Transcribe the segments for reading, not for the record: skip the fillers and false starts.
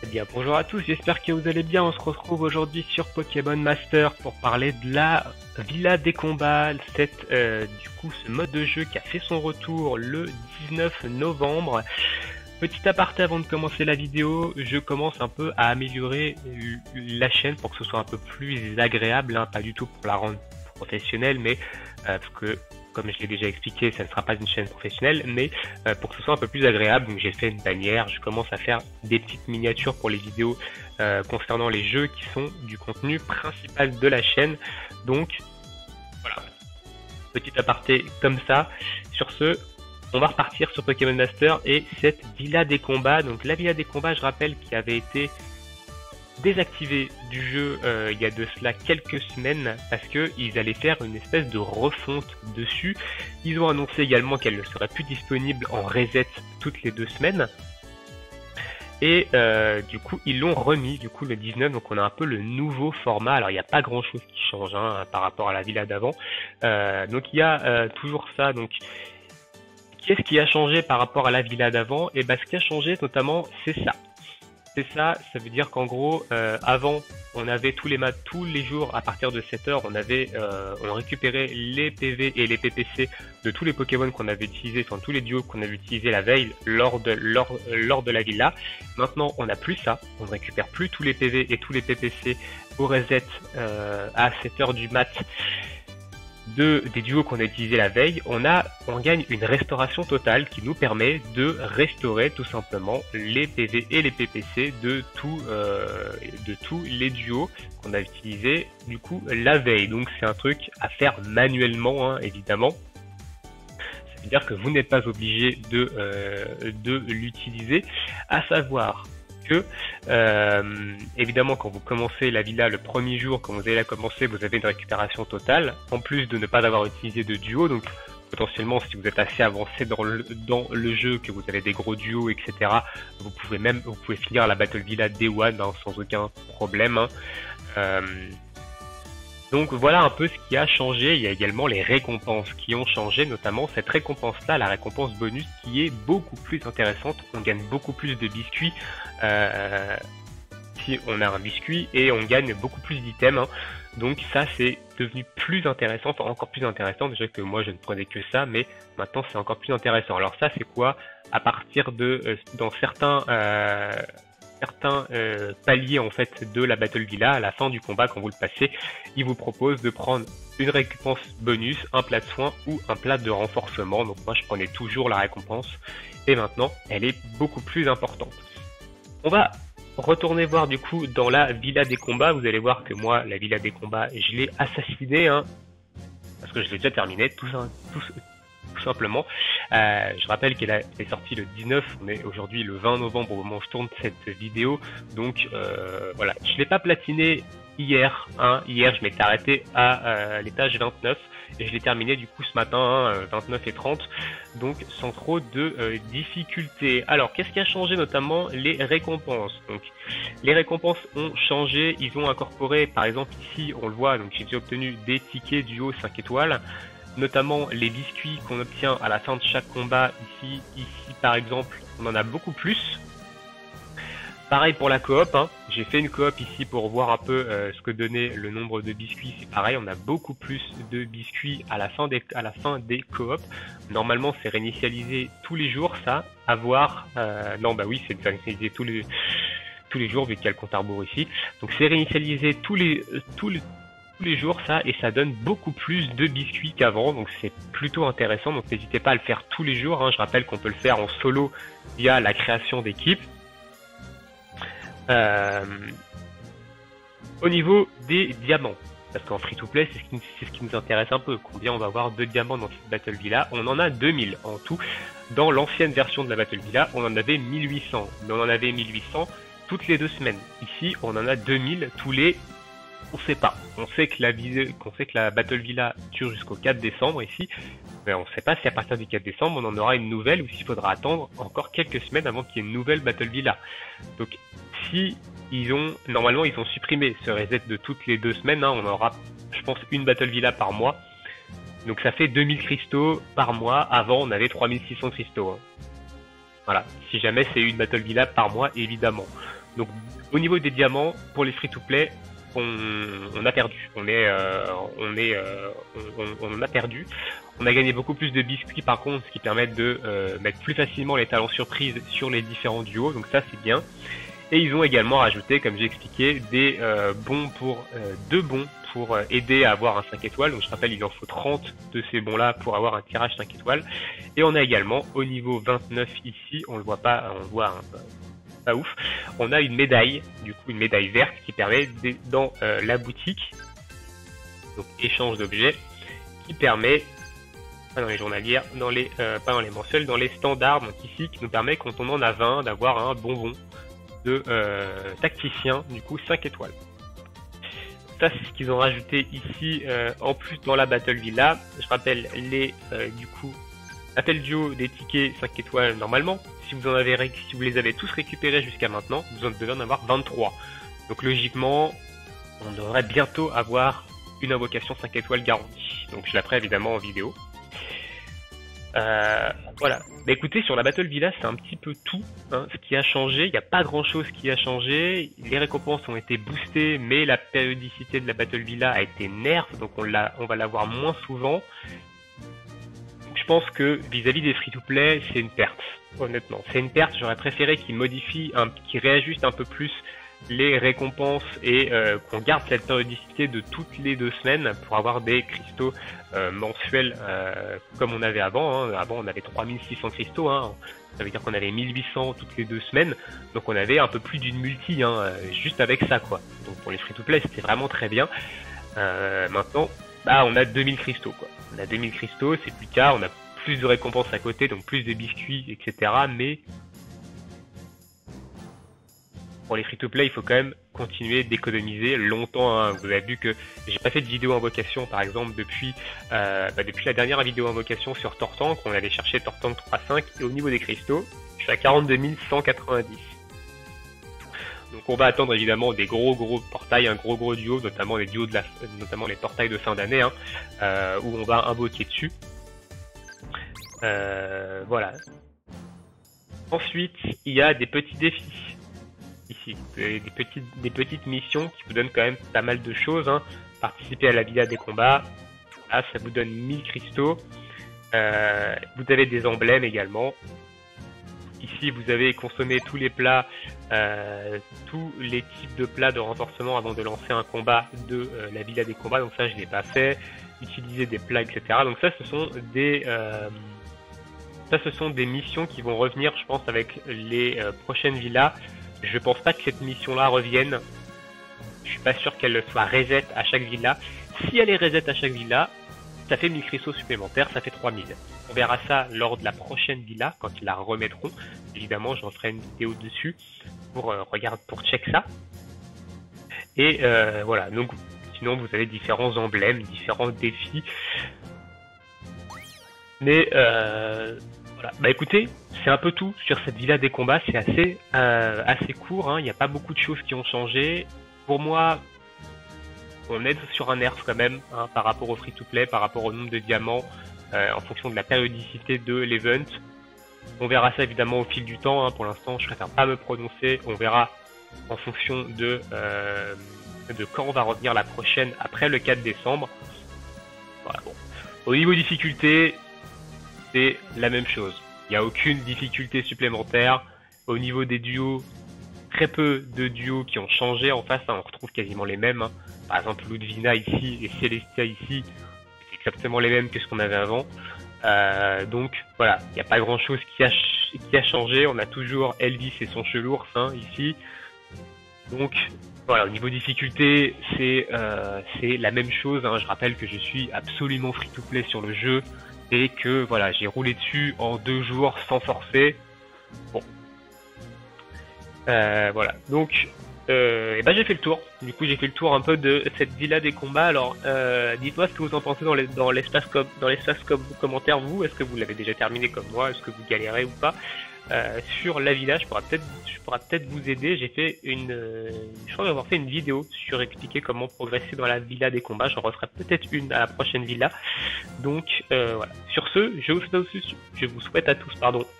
Eh bien, bonjour à tous, j'espère que vous allez bien. On se retrouve aujourd'hui sur Pokémon Master pour parler de la Villa des Combats, ce mode de jeu qui a fait son retour le 19 novembre. Petit aparté avant de commencer la vidéo, je commence un peu à améliorer la chaîne pour que ce soit un peu plus agréable, hein, pas du tout pour la rendre professionnelle, mais parce que comme je l'ai déjà expliqué, ça ne sera pas une chaîne professionnelle, mais pour que ce soit un peu plus agréable, donc j'ai fait une bannière, je commence à faire des petites miniatures pour les vidéos concernant les jeux qui sont du contenu principal de la chaîne. Donc voilà, petit aparté comme ça. Sur ce, on va repartir sur Pokémon Master et cette Villa des Combats. Donc la Villa des Combats, je rappelle, qui avait été désactivée du jeu il y a de cela quelques semaines parce qu'ils allaient faire une espèce de refonte dessus. Ils ont annoncé également qu'elle ne serait plus disponible en reset toutes les 2 semaines. Et du coup, ils l'ont remis du coup le 19, donc on a un peu le nouveau format. Alors il n'y a pas grand chose qui change hein, par rapport à la Villa d'avant. Donc il y a toujours ça. Donc qu'est-ce qui a changé par rapport à la Villa d'avant? Et ben ce qui a changé notamment, c'est ça. C'est ça, ça veut dire qu'en gros, avant, on avait tous les jours à partir de 7h, on récupérait les PV et les PPC de tous les Pokémon qu'on avait utilisés, enfin tous les duos qu'on avait utilisés la veille lors de la villa. Maintenant, on n'a plus ça, on ne récupère plus tous les PV et tous les PPC au reset à 7h du mat. Des duos qu'on a utilisés la veille, on gagne une restauration totale qui nous permet de restaurer tout simplement les PV et les PPC de tous les duos qu'on a utilisés du coup la veille. Donc c'est un truc à faire manuellement hein, évidemment. Ça veut dire que vous n'êtes pas obligé de l'utiliser, à savoir que évidemment quand vous commencez la villa le premier jour, quand vous allez la commencer, vous avez une récupération totale, en plus de ne pas avoir utilisé de duo, donc potentiellement si vous êtes assez avancé dans le jeu, que vous avez des gros duos, etc., vous pouvez finir la Battle Villa Day One hein, sans aucun problème. Hein. Donc voilà un peu ce qui a changé. Il y a également les récompenses qui ont changé, notamment cette récompense-là, la récompense bonus qui est beaucoup plus intéressante. On gagne beaucoup plus de biscuits si on a un biscuit et on gagne beaucoup plus d'items. Hein. Donc ça c'est devenu plus intéressant, enfin encore plus intéressant. Déjà que moi je ne prenais que ça, mais maintenant c'est encore plus intéressant. Alors ça c'est quoi? À partir de dans certains paliers en fait de la Battle Villa, à la fin du combat quand vous le passez, il vous propose de prendre une récompense bonus, un plat de soin ou un plat de renforcement. Donc moi je prenais toujours la récompense et maintenant elle est beaucoup plus importante. On va retourner voir du coup dans la Villa des Combats. Vous allez voir que moi la Villa des Combats je l'ai assassinée hein, parce que je l'ai déjà terminée tout simplement. Je rappelle qu'elle est sortie le 19, on est aujourd'hui le 20 novembre au moment où je tourne cette vidéo, donc voilà, je l'ai pas platiné hier, hein. Hier je m'étais arrêté à l'étage 29 et je l'ai terminé du coup ce matin, hein, 29 et 30, donc sans trop de difficultés. Alors qu'est-ce qui a changé? Notamment les récompenses. Donc les récompenses ont changé, ils ont incorporé par exemple ici on le voit, donc j'ai déjà obtenu des tickets du haut 5 étoiles, notamment les biscuits qu'on obtient à la fin de chaque combat. Ici par exemple on en a beaucoup plus. Pareil pour la coop, hein. J'ai fait une coop ici pour voir un peu ce que donnait le nombre de biscuits. C'est pareil, on a beaucoup plus de biscuits à la fin des coops. Normalement c'est réinitialisé tous les jours ça, à voir, non bah oui c'est réinitialisé tous les jours vu qu'il y a le compte à rebours ici. Donc c'est réinitialisé tous les jours ça, et ça donne beaucoup plus de biscuits qu'avant, donc c'est plutôt intéressant. Donc n'hésitez pas à le faire tous les jours, hein. Je rappelle qu'on peut le faire en solo via la création d'équipe. Au niveau des diamants, parce qu'en free to play c'est ce qui nous intéresse un peu, combien on va avoir de diamants dans cette Battle Villa. On en a 2000 en tout. Dans l'ancienne version de la Battle Villa on en avait 1800, mais on en avait 1800 toutes les 2 semaines. Ici on en a 2000 tous les... On sait pas. On sait que la Battle Villa dure jusqu'au 4 décembre ici, mais on sait pas si à partir du 4 décembre on en aura une nouvelle ou s'il faudra attendre encore quelques semaines avant qu'il y ait une nouvelle Battle Villa. Donc si normalement ils ont supprimé ce reset de toutes les 2 semaines, hein, on aura je pense une Battle Villa par mois. Donc ça fait 2000 cristaux par mois. Avant on avait 3600 cristaux. Hein. Voilà, si jamais c'est une Battle Villa par mois évidemment. Donc au niveau des diamants, pour les free-to-play, on a perdu. On a perdu. On a gagné beaucoup plus de biscuits par contre, ce qui permet de mettre plus facilement les talents surprises sur les différents duos, donc ça c'est bien. Et ils ont également rajouté, comme j'ai expliqué, des bons pour 2 bons pour aider à avoir un 5 étoiles. Donc je rappelle, il en faut 30 de ces bons là pour avoir un tirage 5 étoiles. Et on a également au niveau 29 ici, on le voit pas, on le voit pas ouf, on a une médaille, du coup une médaille verte qui permet dans la boutique, donc échange d'objets, qui permet, pas dans les journalières, pas dans les mensuels, dans les standards, donc ici qui nous permet quand on en a 20 d'avoir un bonbon de tacticien, du coup 5 étoiles. Ça c'est ce qu'ils ont rajouté ici en plus dans la Battle Villa. Je rappelle du coup appel duo des tickets 5 étoiles normalement. Si vous les avez tous récupérés jusqu'à maintenant, vous en devez en avoir 23. Donc logiquement, on devrait bientôt avoir une invocation 5 étoiles garantie. Donc je la ferai évidemment en vidéo. Voilà. Bah écoutez, sur la Battle Villa, c'est un petit peu tout hein, ce qui a changé. Il n'y a pas grand chose qui a changé. Les récompenses ont été boostées, mais la périodicité de la Battle Villa a été nerf, donc on va l'avoir moins souvent. Donc, je pense que vis-à-vis des free-to-play, c'est une perte. Honnêtement, c'est une perte. J'aurais préféré qu'ils modifient, qu'ils réajustent un peu plus les récompenses et qu'on garde cette périodicité de toutes les 2 semaines pour avoir des cristaux mensuels comme on avait avant. Hein. Avant, on avait 3600 cristaux. Hein. Ça veut dire qu'on avait 1800 toutes les 2 semaines. Donc, on avait un peu plus d'une multi, hein, juste avec ça, quoi. Donc, pour les free-to-play, c'était vraiment très bien. Maintenant, bah, on a 2000 cristaux, quoi. On a 2000 cristaux, c'est plus tard. On a plus de récompenses à côté, donc plus de biscuits, etc. Mais pour les free-to-play, il faut quand même continuer d'économiser longtemps. Hein. Vous avez vu que j'ai pas fait de vidéo invocation, par exemple, depuis la dernière vidéo invocation sur Tortank. On allait chercher Tortank 3.5 et au niveau des cristaux, je suis à 42 190. Donc on va attendre évidemment des gros portails, un gros duo, notamment les duos notamment les portails de fin d'année, hein, où on va invoquer dessus. Voilà. Ensuite, il y a des petits défis. Ici, des petites missions qui vous donnent quand même pas mal de choses. Hein. Participer à la villa des combats, là, ça vous donne 1000 cristaux. Vous avez des emblèmes également. Ici, vous avez consommé tous les plats, tous les types de plats de renforcement avant de lancer un combat de la villa des combats. Donc ça, je l'ai pas fait. Utiliser des plats, etc. Donc ça, ce sont des missions qui vont revenir, je pense, avec les prochaines villas. Je pense pas que cette mission-là revienne. Je suis pas sûr qu'elle soit reset à chaque villa. Si elle est reset à chaque villa, ça fait 1000 cristaux supplémentaires, ça fait 3000. On verra ça lors de la prochaine villa, quand ils la remettront. Évidemment, j'en ferai une vidéo dessus pour check ça. Et voilà, donc sinon vous avez différents emblèmes, différents défis. Mais voilà, bah écoutez, c'est un peu tout sur cette villa des combats, c'est assez court, hein. Il n'y a pas beaucoup de choses qui ont changé. Pour moi, on est sur un nerf quand même, hein, par rapport au free-to-play, par rapport au nombre de diamants, en fonction de la périodicité de l'event. On verra ça évidemment au fil du temps, hein. Pour l'instant je préfère pas me prononcer, on verra en fonction de quand on va revenir la prochaine après le 4 décembre. Voilà, bon. Au niveau difficulté, c'est la même chose. Il n'y a aucune difficulté supplémentaire. Au niveau des duos, très peu de duos qui ont changé en face, hein, on retrouve quasiment les mêmes. Hein. Par exemple, Ludvina ici et Celestia ici, c'est exactement les mêmes que ce qu'on avait avant. Donc voilà, il n'y a pas grand chose qui a changé. On a toujours Elvis et son chelours hein, ici. Donc voilà, au niveau difficulté, c'est la même chose. Hein. Je rappelle que je suis absolument free-to-play sur le jeu et que voilà, j'ai roulé dessus en 2 jours sans forcer. Bon, voilà. Donc, et ben j'ai fait le tour. Du coup, j'ai fait le tour un peu de cette villa des combats. Alors, dites-moi ce que vous en pensez dans l'espace commentaire. Vous, est-ce que vous l'avez déjà terminé comme moi? Est-ce que vous galérez ou pas? sur la villa. Je pourrais peut-être vous aider. J'ai fait je crois avoir fait une vidéo sur expliquer comment progresser dans la villa des combats. J'en referai peut-être une à la prochaine villa. Donc voilà. Sur ce, je vous souhaite à tous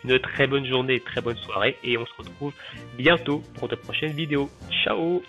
une très bonne journée, très bonne soirée, et on se retrouve bientôt pour de prochaines vidéos. Ciao!